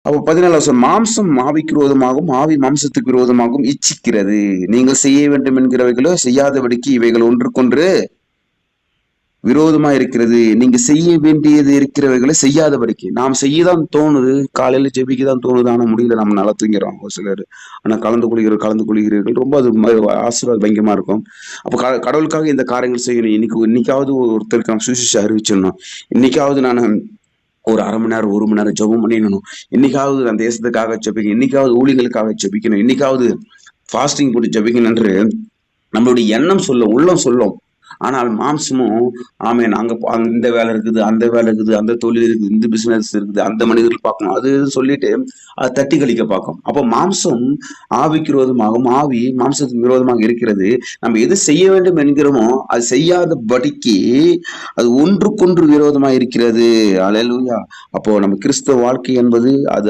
அப்போ 14 மாம்சம் ஆவிக்கு விரோதமாகவும் ஆவி மாம்சத்துக்கு விரோதமாகவும் இச்சிக்கிறது. நீங்கள் செய்ய வேண்டும் என்கிறவைகளோ செய்யாதபடிக்கு இவைகள் ஒன்றுக்கொன்று விரோதமா இருக்கிறது. நீங்க செய்ய வேண்டியது இருக்கிறவைகளை செய்யாதபடிக்கு. நாம் செய்யதான் தோணுது, காலையில ஜெபிக்கதான் தோணுது, ஆனா முடியல, நம்ம நல்லா தூங்கிறோம் ஒரு சிலர். ஆனா கலந்து கொள்கிறீர்கள், ரொம்ப அது ஆசீர்வாத பயங்கரமா இருக்கும். அப்ப கடவுளுக்காக இந்த காரியங்கள் செய்யணும். இன்னைக்காவது ஒருத்தருக்கு நம்ம சுவிசேஷம் அறிவிச்சிடணும். இன்னைக்காவது நான் ஒரு 1/2 மணி நேரம் 1 மணி நேரம் ஜெபம் பண்ணிடணும். இன்னைக்காவது நான் தேசத்துக்காக ஜெபிக்கணும், இன்னைக்காவது ஊழியர்களுக்காக ஜெபிக்கணும், இன்னைக்காவது ஃபாஸ்டிங் போட்டு ஜெபிக்கணும் என்று நம்மளுடைய எண்ணம் சொல்லும், உள்ளம் சொல்லும். ஆனால் மாம்சமும் ஆமேன், அங்க இந்த வேலை இருக்குது, அந்த வேலை இருக்குது, அந்த தொழில் இருக்குது, இந்த பிசினஸ் இருக்குது, அந்த மனிதர்கள் பார்க்கணும், அது சொல்லிட்டு அதை தட்டி கழிக்க பார்க்கும். அப்போ மாம்சம் ஆவிக்கு விரோதமாகவும் ஆவி மாம்சத்துக்கு விரோதமாக இருக்கிறது. நம்ம எது செய்ய வேண்டும் என்கிறோமோ அது செய்யாதபடிக்கு அது ஒன்றுக்கொன்று விரோதமாக இருக்கிறது. அல்லேலூயா. அப்போ நம்ம கிறிஸ்தவ வாழ்க்கை என்பது அது